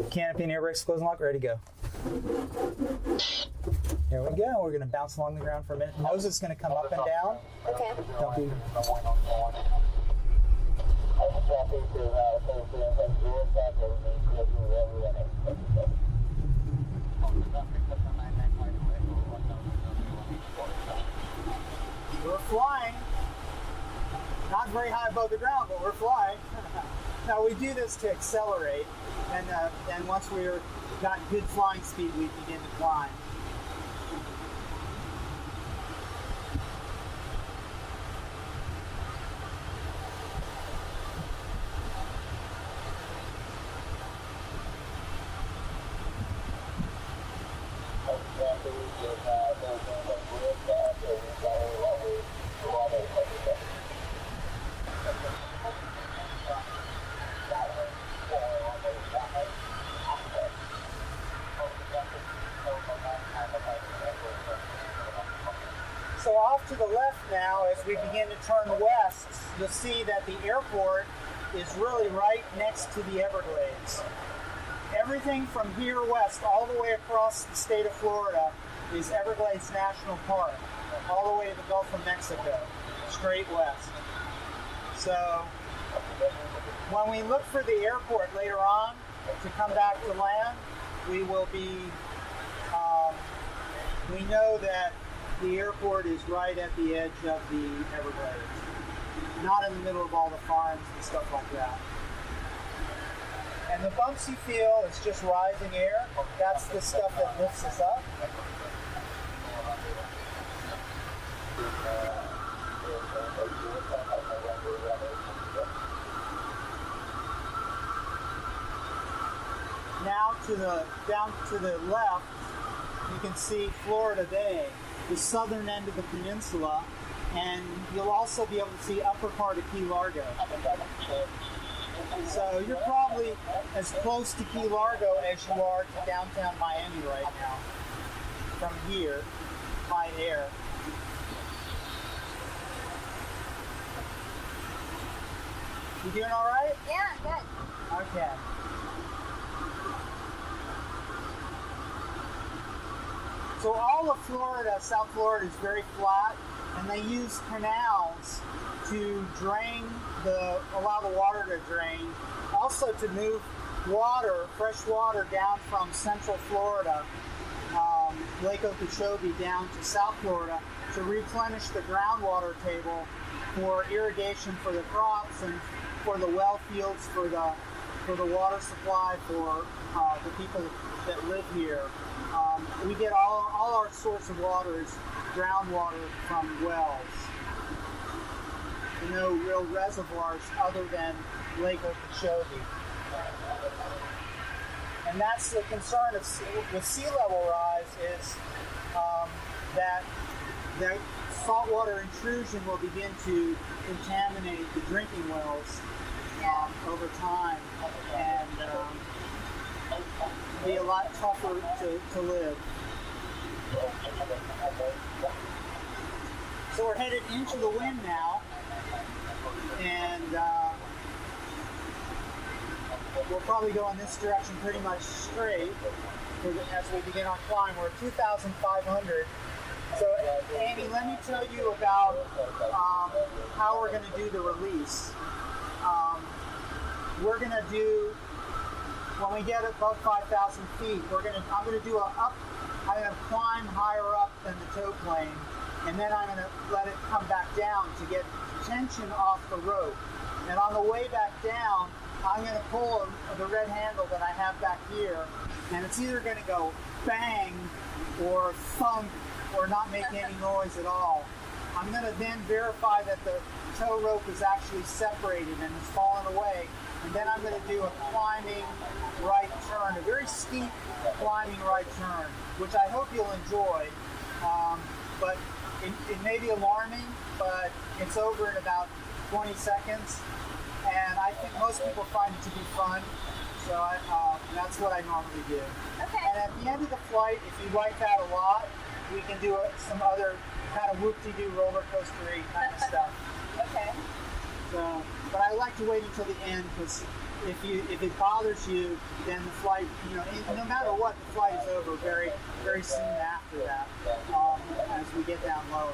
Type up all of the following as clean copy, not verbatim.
Canopy and air brakes, close and lock, ready to go. Here we go. We're going to bounce along the ground for a minute. Nose is going to come up and down. Okay. Don't be... We're flying. Not very high above the ground, but we're flying. Now we do this to accelerate, and then once we're got good flying speed, we begin to climb. So off to the left now, as we begin to turn west, you'll see that the airport is really right next to the Everglades. Everything from here west all the way across the state of Florida is Everglades National Park, all the way to the Gulf of Mexico, straight west. So when we look for the airport later on to come back to land, we will be, we know that the airport is right at the edge of the Everglades, not in the middle of all the farms and stuff like that. And the bumps you feel is just rising air. That's the stuff that lifts us up. Now down to the left, you can see Florida Bay, the southern end of the peninsula, and you'll also be able to see upper part of Key Largo. So you're probably as close to Key Largo as you are to downtown Miami right now, from here, by air. You doing all right? Yeah, good. Okay. So all of Florida, South Florida, is very flat, and they use canals to drain allow the water to drain. Also to move water, fresh water, down from Central Florida, Lake Okeechobee, down to South Florida to replenish the groundwater table for irrigation for the crops and for the well fields for the water supply for the people that live here. We get all our source of water is groundwater from wells. No real reservoirs other than Lake Okeechobee. And that's the concern with sea level rise is that the saltwater intrusion will begin to contaminate the drinking wells over time and be a lot tougher to live. So we're headed into the wind now, and we'll probably go in this direction pretty much straight as we begin our climb. We're at 2,500. So, Amy, let me tell you about how we're going to do the release. We're going to do, when we get above 5,000 feet, I'm going to climb higher up than the tow plane, and then I'm going to let it come back down to get tension off the rope. And on the way back down, I'm going to pull the red handle that I have back here, and it's either going to go bang or thunk or not make any noise at all. I'm going to then verify that the tow rope is actually separated and has fallen away, and then I'm going to do a climbing right turn, a very steep climbing right turn, which I hope you'll enjoy. But it may be alarming, but it's over in about 20 seconds, and I think most people find it to be fun, so that's what I normally do. Okay. And at the end of the flight, if you like that a lot, we can do some other kind of whoop-de-doo roller coaster-y kind of stuff. Okay. So, but I like to wait until the end because if it bothers you, then the flight, no matter what, the flight is over very, very soon after that, as we get down lower.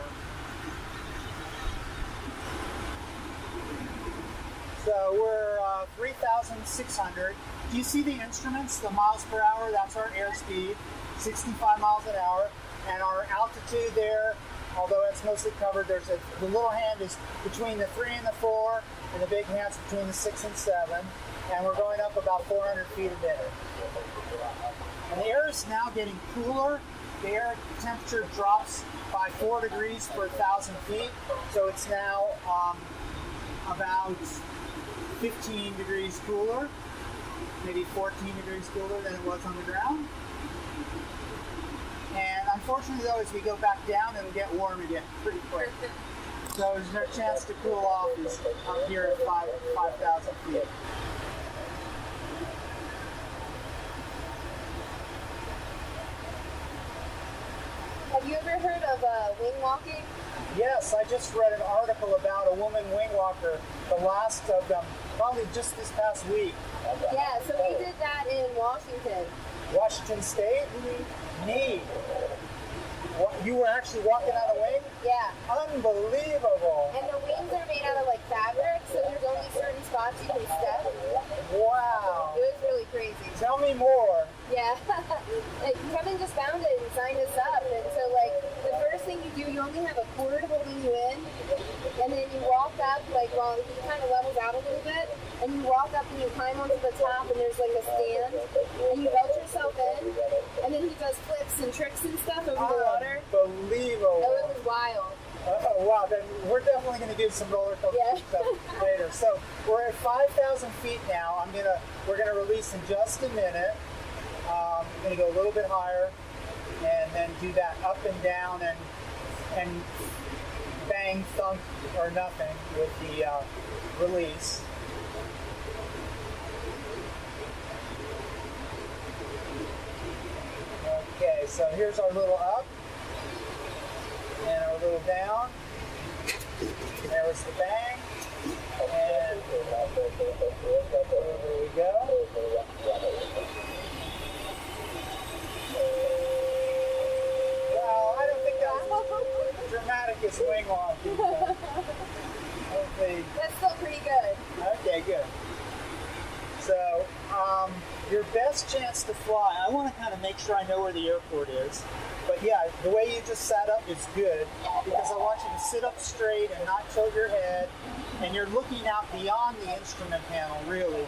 So we're 3,600. Do you see the instruments, the miles per hour? That's our airspeed, 65 miles an hour. And our altitude there, although it's mostly covered, the little hand is between the 3 and the 4, and the big hand's between the 6 and 7. And we're going up about 400 feet a minute. And the air is now getting cooler. The air temperature drops by 4 degrees per 1,000 feet. So it's now about 15 degrees cooler, maybe 14 degrees cooler than it was on the ground. And unfortunately, though, as we go back down, it'll get warm again pretty quick. So there's no chance to cool off is up here at 5,000 feet. Have you ever heard of wing walking? Yes, I just read an article about a woman wing walker, the last of them, probably just this past week. Yeah, so we did that in Washington. Washington State? Mm-hmm. Neat. You were actually walking on a wing? Yeah. Unbelievable. And the wings are made out of like fabric, so there's only certain spots you can step. Wow. It was really crazy. Tell me more. Yeah. Kevin just found it and signed us up. And so like the first thing you do, you only have a cord holding you in. And then you walk up, like while he kind of levels out a little bit. And you walk up and you climb onto the top and there's like a stand. And you belt yourself in. And then he does flips and tricks and stuff over the water. Unbelievable. Oh, it was wild. Oh, wow. Then we're definitely going to do some roller coaster stuff later. So we're at 5,000 feet now. We're gonna release in just a minute. I'm going to go a little bit higher and then do that up and down and bang, thunk, or nothing with the release. Okay, so here's our little up and our little down. There was the bang. And over we go. Well, I don't think that was as dramatic as wing walking. Okay. That's still pretty good. Okay, good. So, your best chance to fly, I want to kind of make sure I know where the airport is. But yeah, the way you just sat up is good because I want you to sit up straight and not tilt your head. And you're looking out beyond the instrument panel, really,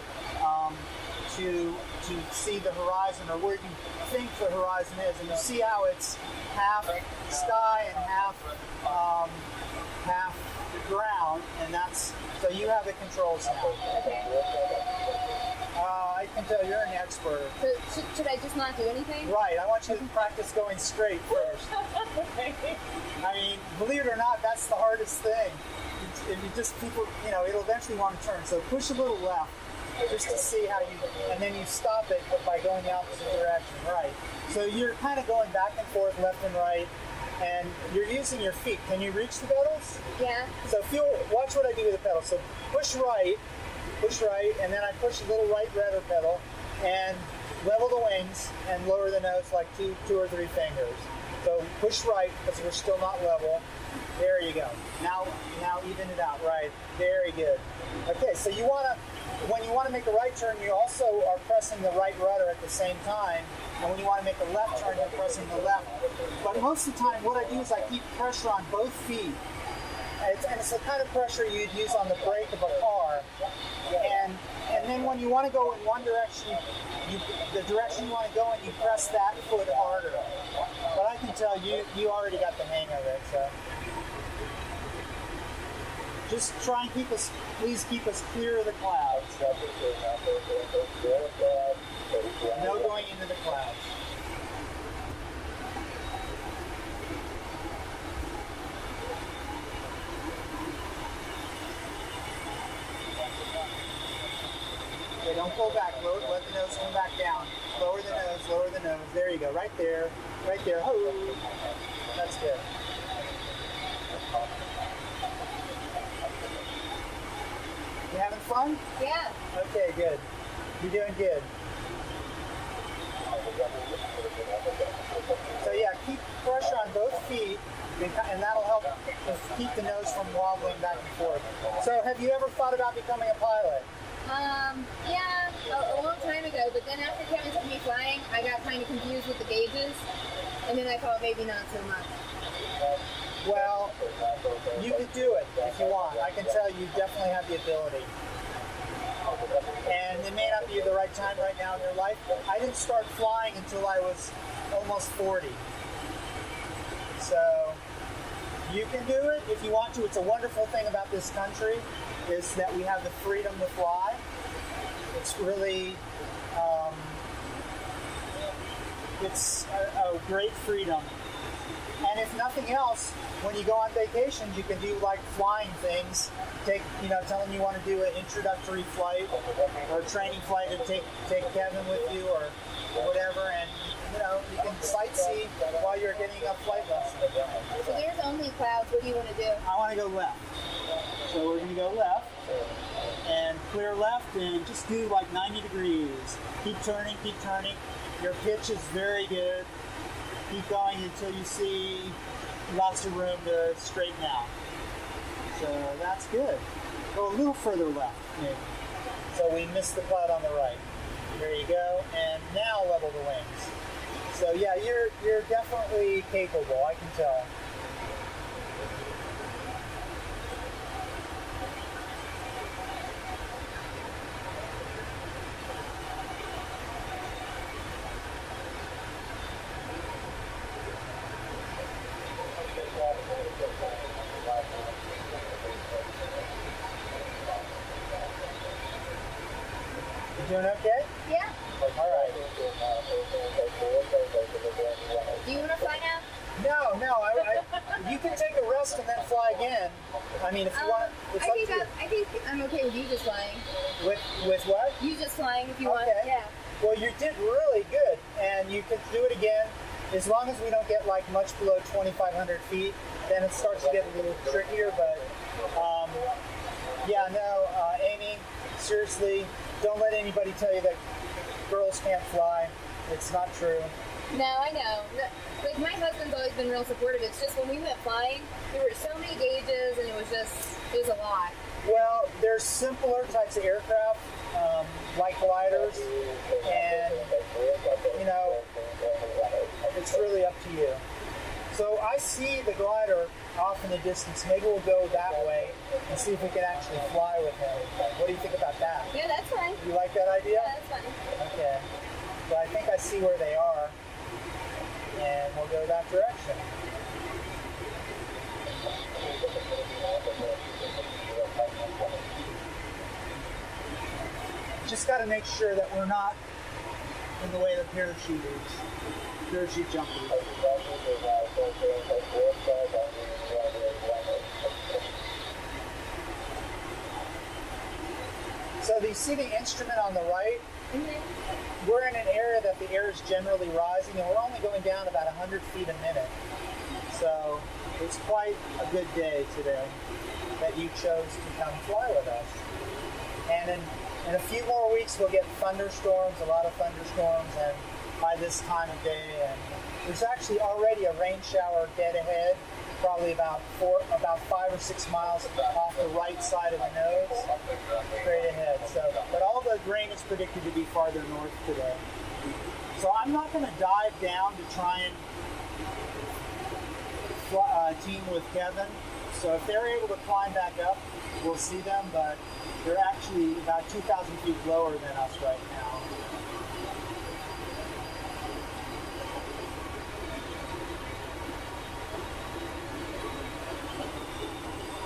to see the horizon or where you think the horizon is. And you see how it's half sky and half ground, and that's so you have the controls now. Okay. I can tell you're an expert. So should I just not do anything? Right. I want you to practice going straight first. Okay. I mean, believe it or not, that's the hardest thing. If you just people, it'll eventually want to turn. So push a little left, just to see how you, and then you stop it by going the opposite direction, right? So you're kind of going back and forth, left and right, and you're using your feet. Can you reach the pedals? Yeah. So watch what I do with the pedal. So push right, and then I push a little right rudder pedal, and level the wings and lower the nose like two or three fingers. So push right because we're still not level. There you go. Now even it out. Right. Very good. Okay, so when you want to make a right turn, you also are pressing the right rudder at the same time. And when you want to make a left turn, you're pressing the left. But most of the time, what I do is I keep pressure on both feet. And it's the kind of pressure you'd use on the brake of a car. And then when you want to go in one direction, the direction you want to go in, you press that foot harder. But I can tell you already got the hang of it. So just try and please keep us clear of the clouds. No going into the clouds. Okay, don't pull back. Let the nose come back down. Lower the nose, lower the nose. There you go. Right there. Right there. Oh, that's good. You having fun? Yeah. Okay, good. You're doing good. So yeah, keep pressure on both feet, and that'll help keep the nose from wobbling back and forth. So have you ever thought about becoming a pilot? Yeah, a long time ago, but then after Kevin took me flying, I got kind of confused with the gauges, and then I thought maybe not so much. Well, you could do it if you want. I can tell you definitely have the ability. And it may not be the right time right now in your life. I didn't start flying until I was almost 40. So you can do it if you want to. It's a wonderful thing about this country is that we have the freedom to fly. It's really, it's a great freedom. And if nothing else, when you go on vacations, you can do like flying things. Tell them you want to do an introductory flight or a training flight and take Kevin with you or whatever, and you can sightsee while you're getting a flight lesson. So there's only clouds. What do you want to do? I want to go left. So we're going to go left and clear left and just do like 90 degrees. Keep turning, keep turning. Your pitch is very good. Keep going until you see lots of room to straighten out. So that's good. Go a little further left, maybe. So we missed the cloud on the right. There you go. And now level the wings. So yeah, you're definitely capable, I can tell. Doing okay? Yeah. All right. Do you want to fly now? No. You can take a rest and then fly again. I mean, if you want, it's up to you. I think I'm okay with you just flying. With what? You just flying if you want. Okay. Yeah. Well, you did really good, and you can do it again as long as we don't get like much below 2,500 feet. Then it starts to get a little trickier. But Amy, seriously. Don't let anybody tell you that girls can't fly. It's not true. No, I know. Like, my husband's always been real supportive. It's just when we went flying, there were so many gauges, and it was a lot. Well, there's simpler types of aircraft, like gliders, and, it's really up to you. So I see the glider off in the distance. Maybe we'll go that way and see if we can actually fly with him. What do you think about that? Yeah, that's fine. You like that idea? Yeah, that's fine. Okay. So I think I see where they are, and we'll go that direction. Just got to make sure that we're not in the way of the parachute jumpers. So you see the instrument on the right? Mm-hmm. We're in an area that the air is generally rising, and we're only going down about 100 feet a minute. So it's quite a good day today that you chose to come fly with us. And in a few more weeks, we'll get thunderstorms, a lot of thunderstorms, and by this time of day, and there's actually already a rain shower dead ahead, probably about 5 or 6 miles off the right side of the nose, straight ahead. So, but all the rain is predicted to be farther north today. So I'm not going to dive down to try and team with Kevin. So if they're able to climb back up, we'll see them, but they're actually about 2,000 feet lower than us right now.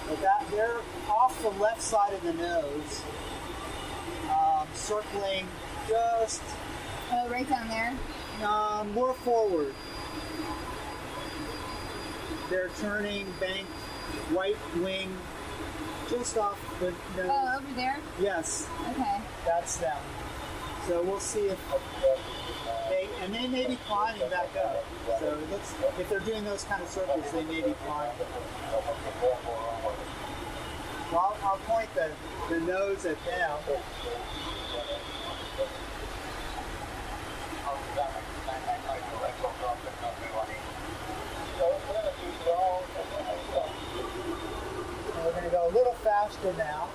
But they're off the left side of the nose, circling just... Oh, right down there? More forward. They're turning bank, white wing, just off the nose. Oh, over there? Yes. Okay. That's them. So we'll see if they may be climbing back up. So if they're doing those kind of circles, they may be climbing. Well, I'll point the nose at them. faster now.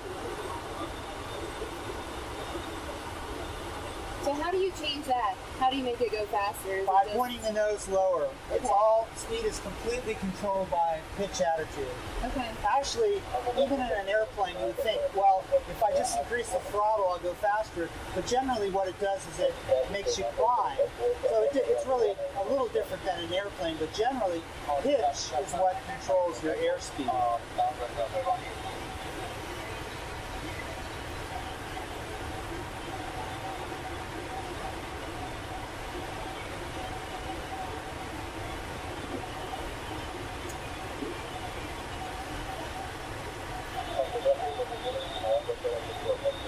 So how do you change that? How do you make it go faster? Is By it just... pointing the nose lower. It's Okay. all, speed is completely controlled by pitch attitude. Okay. Actually, even in an airplane, you would think, well, if I just increase the throttle, I'll go faster. But generally what it does is it makes you climb. So it's really a little different than an airplane, but generally, pitch is what controls your airspeed.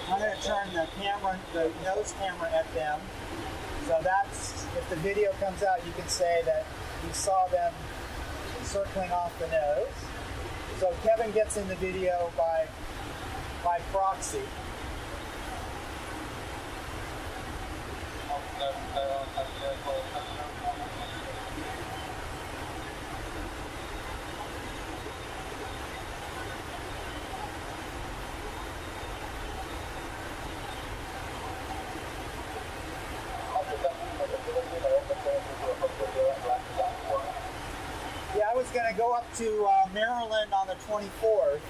I'm going to turn the camera, the nose camera at them. So that's, if the video comes out, you can say that you saw them circling off the nose. So Kevin gets in the video by proxy. Yeah, I was going to go up to Maryland on the 24th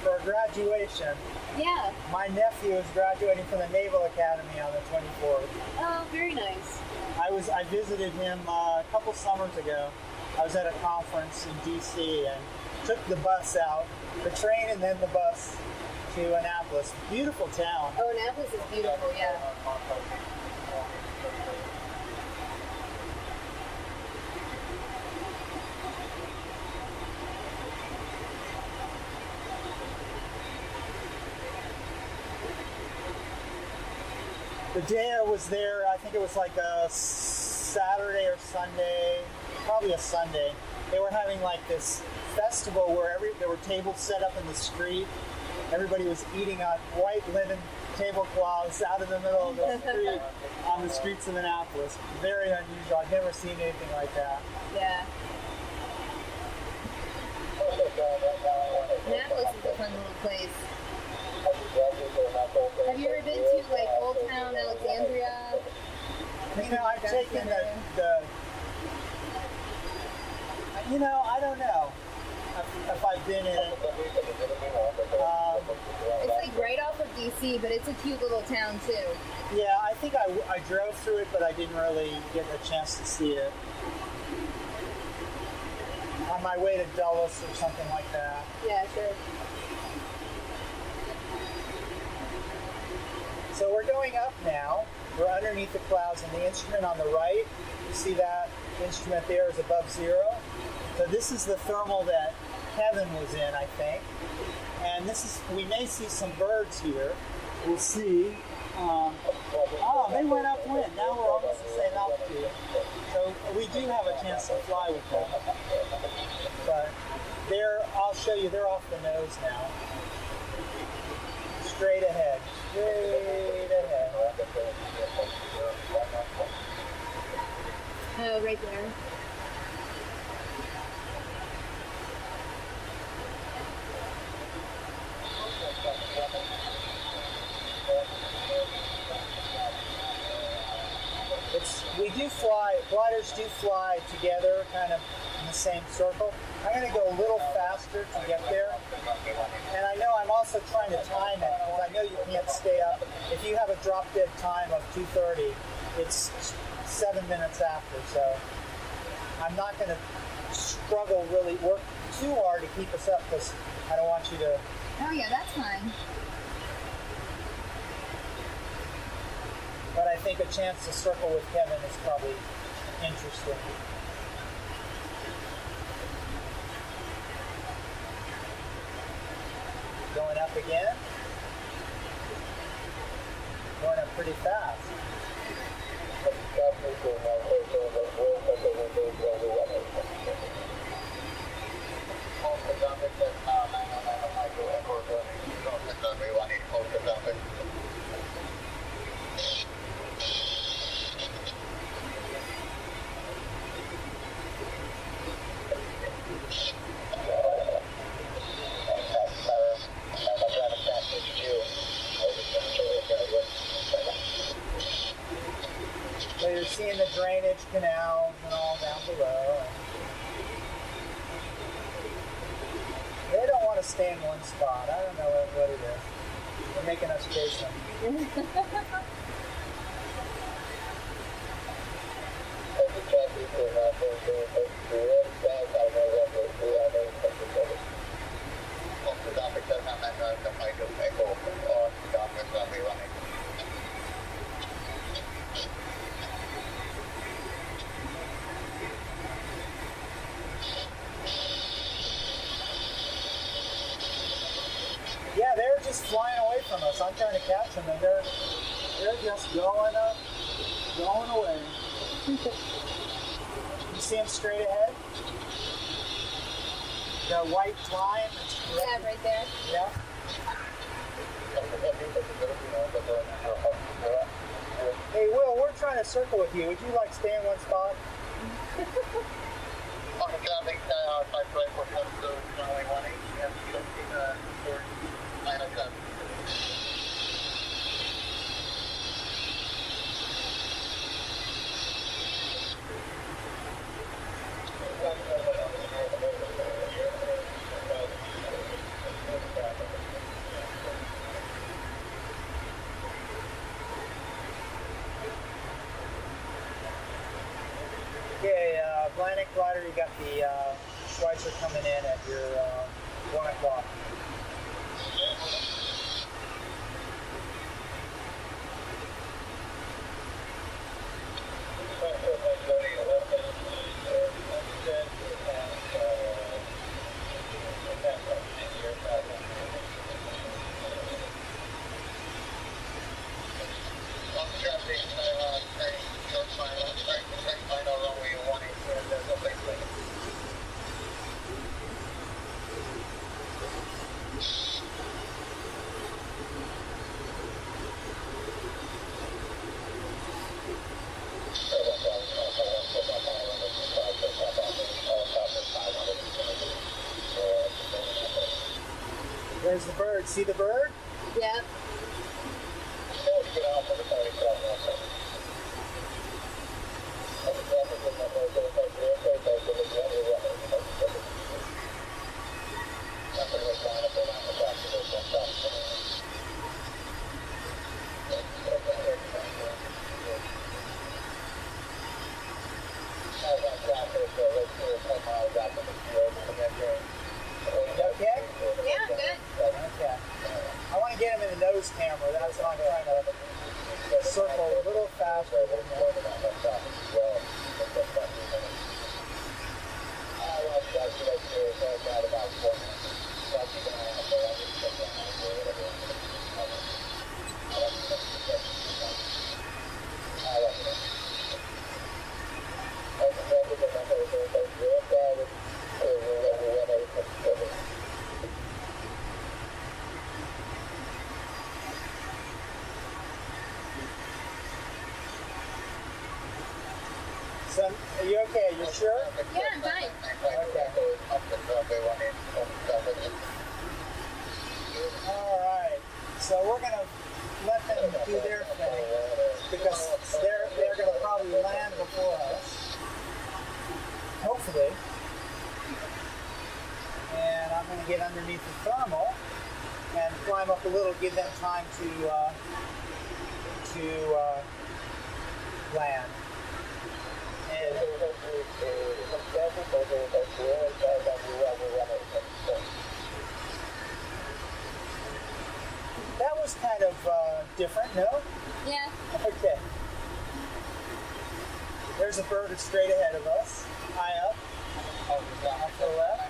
for graduation. Yeah. My nephew is graduating from the Naval Academy on the 24th. Oh, very nice. I visited him a couple summers ago. I was at a conference in DC and took the bus out, the train and then the bus to Annapolis. Beautiful town. Oh, Annapolis is beautiful, yeah. The day I was there, I think it was like a Saturday or Sunday, probably a Sunday. They were having like this festival where there were tables set up in the street. Everybody was eating on white linen tablecloths out in the middle of the street on the streets of Annapolis. Very unusual. I've never seen anything like that. Yeah. Annapolis is a fun little place. Have you ever been to like Old Town Alexandria? You know, I've taken I don't know if I've been in it. It's like right off of DC, but it's a cute little town too. Yeah, I think I drove through it, but I didn't really get a chance to see it. On my way to Dulles or something like that. Yeah, sure. So we're going up now. We're underneath the clouds, and the instrument on the right, you see that instrument there is above zero. So this is the thermal that Kevin was in, I think. And we may see some birds here. We'll see. They went upwind. Now we're almost the same altitude. So we do have a chance to fly with them. But I'll show you, they're off the nose now. Straight ahead. Straight ahead. Oh, right there. We do fly, gliders do fly together, kind of in the same circle. I'm going to go a little faster to get there. And I know I'm also trying to time it, because I know you can't stay up. If you have a drop dead time of 2:30, it's 7 minutes after. So I'm not going to work too hard to keep us up, because I don't want you to... Oh yeah, that's fine. But I think a chance to circle with Kevin is probably interesting. Going up again. Going up pretty fast. they're seeing the drainage canals and all down below. They don't want to stay in one spot. I don't know what it is. They're making us chase them. Yeah, they're just flying away from us. I'm trying to catch them, and they're just going up, going away. You see them straight ahead? The white line? Yeah, right there. Yeah. Hey, Will, we're trying to circle with you. Would you like stay in one spot? Okay, Atlantic Glider, you got the Schweitzer coming in at your 1 o'clock. There's the bird. See the bird? Yep. Okay? Yeah, I'm good. Okay. I want to get him in the nose camera. That's why I'm trying to circle a little faster than that. So, are you okay? You sure? Yeah, I'm fine. Okay. All right. So we're gonna let them do their thing because they're gonna probably land before us, hopefully. And I'm gonna get underneath the thermal and climb up a little, give them time to land. And that was kind of different, no? Yeah. Okay. There's a bird that's straight ahead of us, high up, off to the left.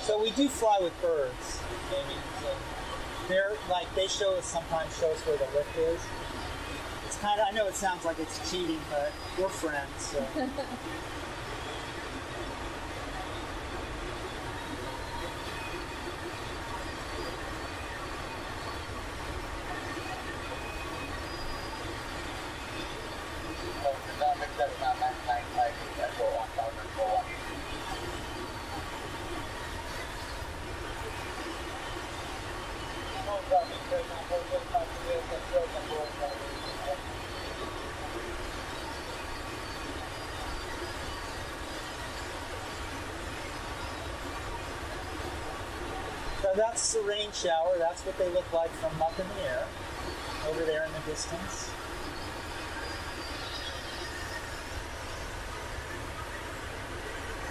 So we do fly with birds, Amy. So they're like they sometimes show us where the lift is. It's kind of, I know it sounds like it's cheating, but we're friends. So. So that's the rain shower. That's what they look like from up in the air, over there in the distance.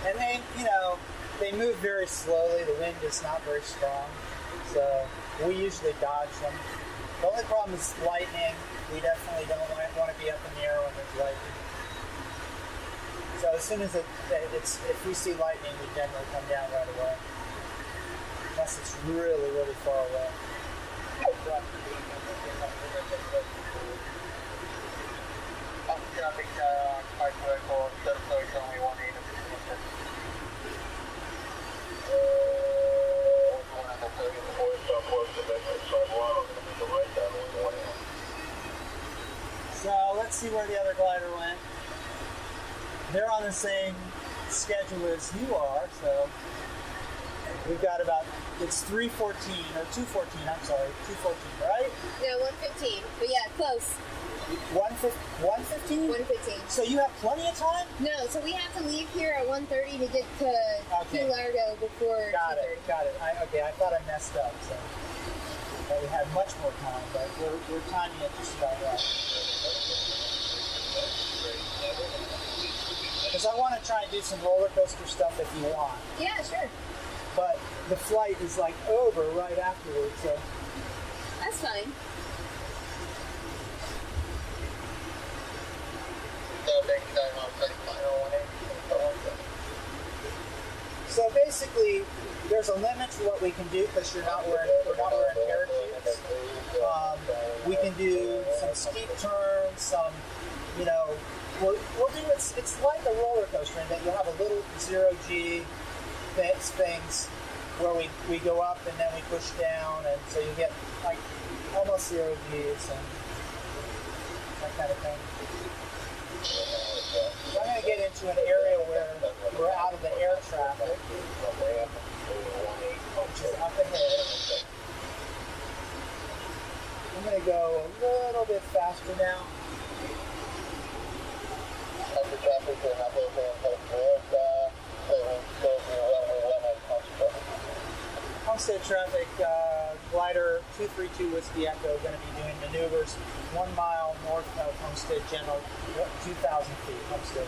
And they, they move very slowly. The wind is not very strong, so we usually dodge them. The only problem is lightning. We definitely don't want to be up in the air when there's lightning. So as soon as if we see lightning, we generally come down right away. Unless it's really, really far away. So let's see where the other glider went. They're on the same schedule as you are, so we've got it's 3:14 or 2:14. I'm sorry, 2:14, right? No, 1:15. But yeah, close. 1:15. 1:15. So you have plenty of time. No, so we have to leave here at 1:30 to get to Key Largo before 2:30. Got it. I thought I messed up. So we had much more time, but we're timing it just about right. Because I want to try and do some roller coaster stuff if you want. Yeah, sure. But the flight is like over right afterwards, so that's fine. So basically, there's a limit to what we can do because we're not wearing parachutes. We can do some steep turns, we'll do it's like a roller coaster in that you'll have a little zero-G things where we go up and then we push down, and so you get like almost zero G's and that kind of thing. So I'm going to get into an area where we're out of the air traffic, which is up ahead. I'm going to go a little bit faster now. Homestead traffic, glider 232 Whiskey Echo going to be doing maneuvers 1 mile north of Homestead General, 2,000 feet, Homestead.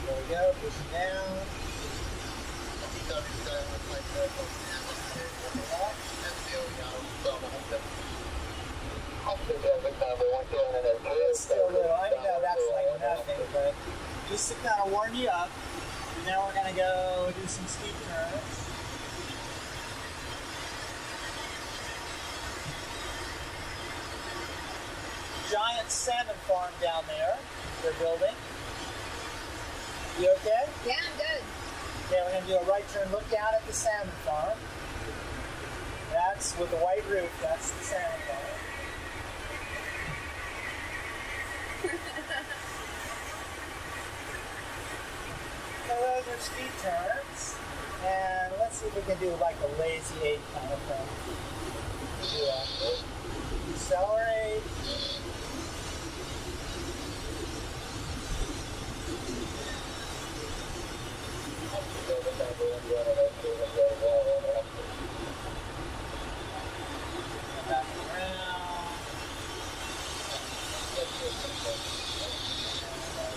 There we go, pushing down. It's still little. I know that's like nothing, but just to kind of warm you up. And now we're going to go do some steep turns. Giant salmon farm down there they're building. You okay? Yeah, I'm good. Okay, we're going to do a right turn, look down at the salmon farm. That's with the white roof, that's the salmon farm. So those are steep turns. And let's see if we can do like a lazy 8 kind of thing. Yeah. Decelerate. Back around.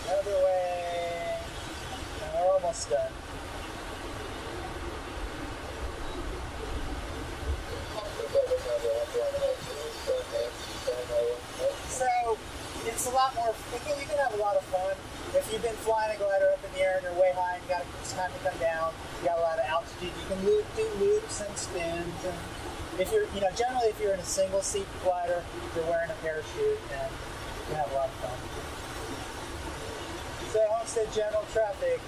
Another way. And we're almost done. So it's a lot more. You can have a lot of fun. If you've been flying a glider up in the air and you're way high and it's time to come down, you got a lot of altitude. You can do loops and spins. And if you're, generally if you're in a single seat glider, you're wearing a parachute and you can have a lot of fun. So Homestead General traffic,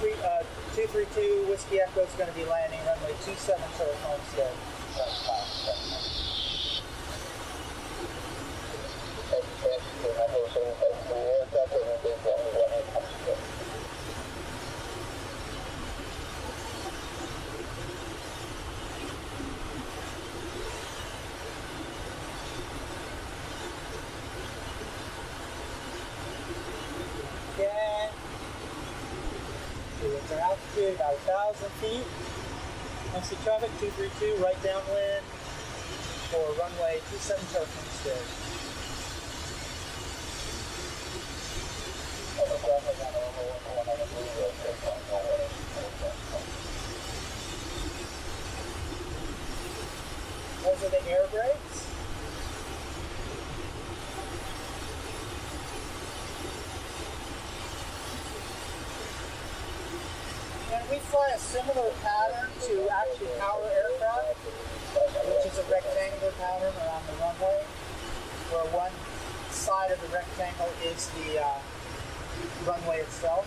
232 Whiskey Echo is going to be landing runway 27 towards Homestead. runway, about 1,000 feet. MC traffic 232, right downwind for runway 27 to Homestead. Those are the air brakes. And we fly a similar pattern to actually power aircraft, which is a rectangular pattern around the runway, where one side of the rectangle is the runway itself.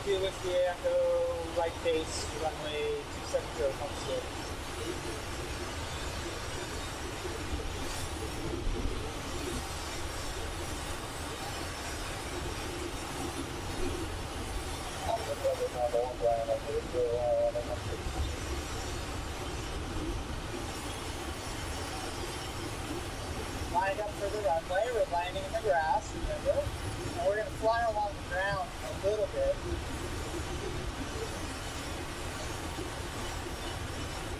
Two Whiskey Echo, right base, runway 270 Homestead. Lined up for the runway, we're landing in the grass, remember? And we're going to fly along the ground a little bit.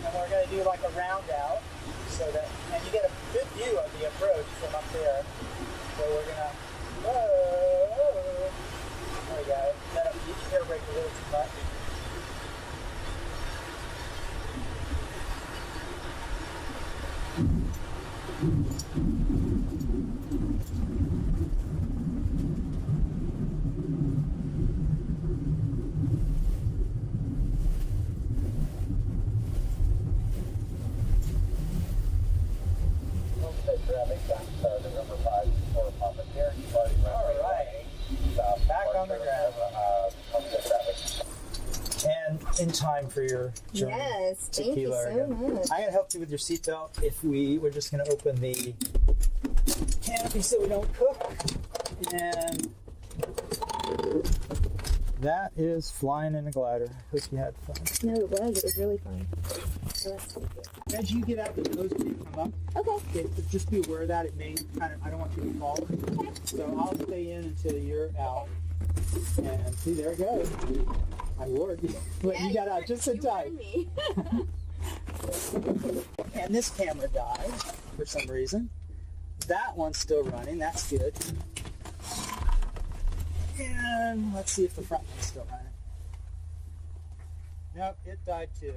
And we're going to do like a round out, so that, and you get a good view of the approach from up there. So we're going to, whoa, there we go. Let up the air brake a little too much. In time for your journey. Yes, to thank Key you Largo. so much. I'm going to help you with your seatbelt if we're just going to open the canopy so we don't cook. And that is flying in a glider. Hope you had fun. No, it was really fun. As you get out, the nose may come up. Okay. Just be aware of that. It may kind of, I don't want you to fall. Okay. So I'll stay in until you're out. And see, there it goes. My lord, you got out just in time. And this camera died for some reason. That one's still running. That's good. And let's see if the front one's still running. Nope, it died too.